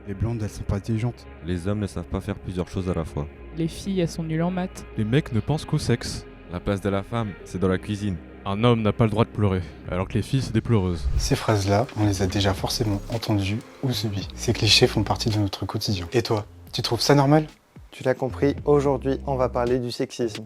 Les blondes, elles sont pas intelligentes. Les hommes ne savent pas faire plusieurs choses à la fois. Les filles, elles sont nulles en maths. Les mecs ne pensent qu'au sexe. La place de la femme, c'est dans la cuisine. Un homme n'a pas le droit de pleurer, alors que les filles, c'est des pleureuses. Ces phrases-là, on les a déjà forcément entendues ou subies. Ces clichés font partie de notre quotidien. Et toi, tu trouves ça normal? Tu l'as compris, aujourd'hui on va parler du sexisme.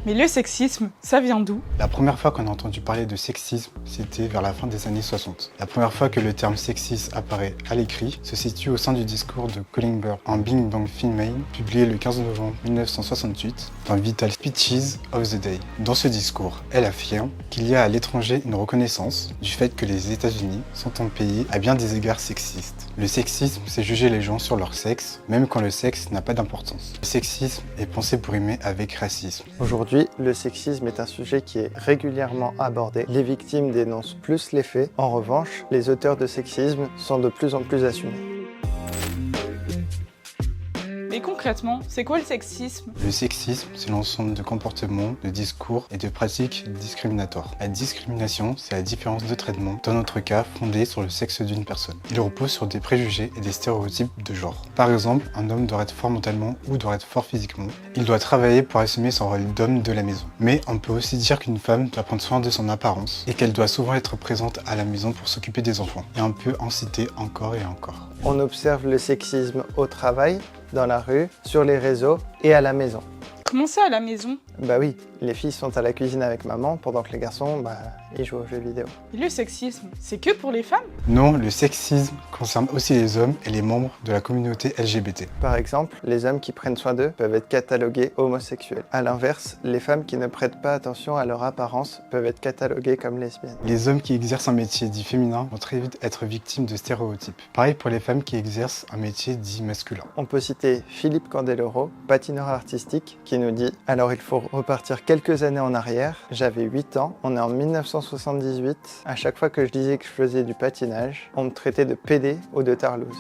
Mais le sexisme, ça vient d'où? La première fois qu'on a entendu parler de sexisme, c'était vers la fin des années 60. La première fois que le terme sexisme apparaît à l'écrit se situe au sein du discours de Colin Burr en Big Bang Female, publié le 15 novembre 1968 dans Vital Speeches of the Day. Dans ce discours, elle affirme qu'il y a à l'étranger une reconnaissance du fait que les États-Unis sont un pays à bien des égards sexistes. Le sexisme, c'est juger les gens sur leur sexe, même quand le sexe n'a pas d'importance. Le sexisme est pensé pour rimer avec racisme. Aujourd'hui, le sexisme est un sujet qui est régulièrement abordé. Les victimes dénoncent plus les faits. En revanche, les auteurs de sexisme sont de plus en plus assumés. Mais concrètement, c'est quoi le sexisme? Le sexisme, c'est l'ensemble de comportements, de discours et de pratiques discriminatoires. La discrimination, c'est la différence de traitement, dans notre cas fondée sur le sexe d'une personne. Il repose sur des préjugés et des stéréotypes de genre. Par exemple, un homme doit être fort mentalement ou doit être fort physiquement. Il doit travailler pour assumer son rôle d'homme de la maison. Mais on peut aussi dire qu'une femme doit prendre soin de son apparence et qu'elle doit souvent être présente à la maison pour s'occuper des enfants. Et on peut en citer encore et encore. On observe le sexisme au travail, dans la rue, sur les réseaux et à la maison. Comment ça à la maison? Bah oui, les filles sont à la cuisine avec maman pendant que les garçons, ils jouent aux jeux vidéo. Et le sexisme, c'est que pour les femmes? Non, le sexisme concerne aussi les hommes et les membres de la communauté LGBT. Par exemple, les hommes qui prennent soin d'eux peuvent être catalogués homosexuels. A l'inverse, les femmes qui ne prêtent pas attention à leur apparence peuvent être cataloguées comme lesbiennes. Les hommes qui exercent un métier dit féminin vont très vite être victimes de stéréotypes. Pareil pour les femmes qui exercent un métier dit masculin. On peut citer Philippe Candeloro, patineur artistique, qui nous dit « Alors il faut repartir quelques années en arrière, j'avais 8 ans, on est en 1978, à chaque fois que je disais que je faisais du patinage, on me traitait de pédé ou de tarlouse. »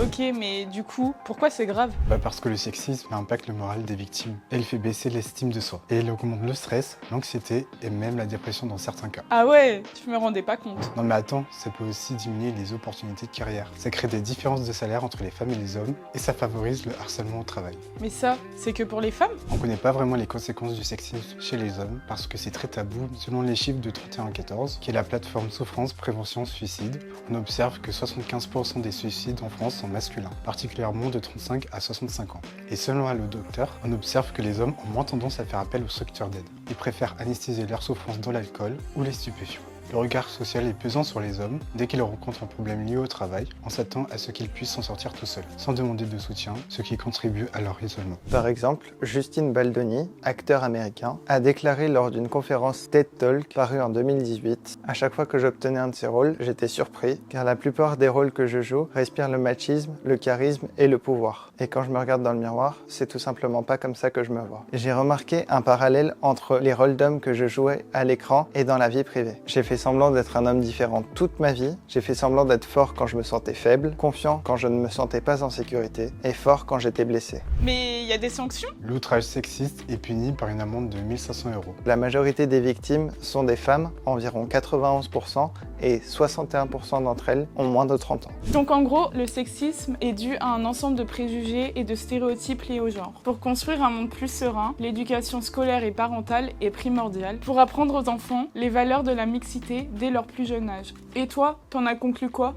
Ok, mais du coup, pourquoi c'est grave? Parce que le sexisme impacte le moral des victimes. Et il fait baisser l'estime de soi. Et il augmente le stress, l'anxiété et même la dépression dans certains cas. Ah ouais, je me rendais pas compte. Non mais attends, ça peut aussi diminuer les opportunités de carrière. Ça crée des différences de salaire entre les femmes et les hommes et ça favorise le harcèlement au travail. Mais ça, c'est que pour les femmes? On connaît pas vraiment les conséquences du sexisme chez les hommes parce que c'est très tabou. Selon les chiffres de 3114, qui est la plateforme Souffrance Prévention Suicide, on observe que 75% des suicides en France sont masculins, particulièrement de 35 à 65 ans. Et selon Allo Docteur, on observe que les hommes ont moins tendance à faire appel aux structures d'aide. Ils préfèrent anesthésier leur souffrance dans l'alcool ou les stupéfiants. Le regard social est pesant sur les hommes. Dès qu'ils rencontrent un problème lié au travail, on s'attend à ce qu'ils puissent s'en sortir tout seuls, sans demander de soutien, ce qui contribue à leur isolement. Par exemple, Justine Baldoni, acteur américain, a déclaré lors d'une conférence TED Talk parue en 2018 « À chaque fois que j'obtenais un de ces rôles, j'étais surpris, car la plupart des rôles que je joue respirent le machisme, le charisme et le pouvoir. Et quand je me regarde dans le miroir, c'est tout simplement pas comme ça que je me vois. » J'ai remarqué un parallèle entre les rôles d'hommes que je jouais à l'écran et dans la vie privée. J'ai fait semblant d'être un homme différent toute ma vie, j'ai fait semblant d'être fort quand je me sentais faible, confiant quand je ne me sentais pas en sécurité, et fort quand j'étais blessé. Mais il y a des sanctions? L'outrage sexiste est puni par une amende de 1 500 €. La majorité des victimes sont des femmes, environ 91%, et 61% d'entre elles ont moins de 30 ans. Donc en gros, le sexisme est dû à un ensemble de préjugés et de stéréotypes liés au genre. Pour construire un monde plus serein, l'éducation scolaire et parentale est primordiale pour apprendre aux enfants les valeurs de la mixité dès leur plus jeune âge. Et toi, t'en as conclu quoi?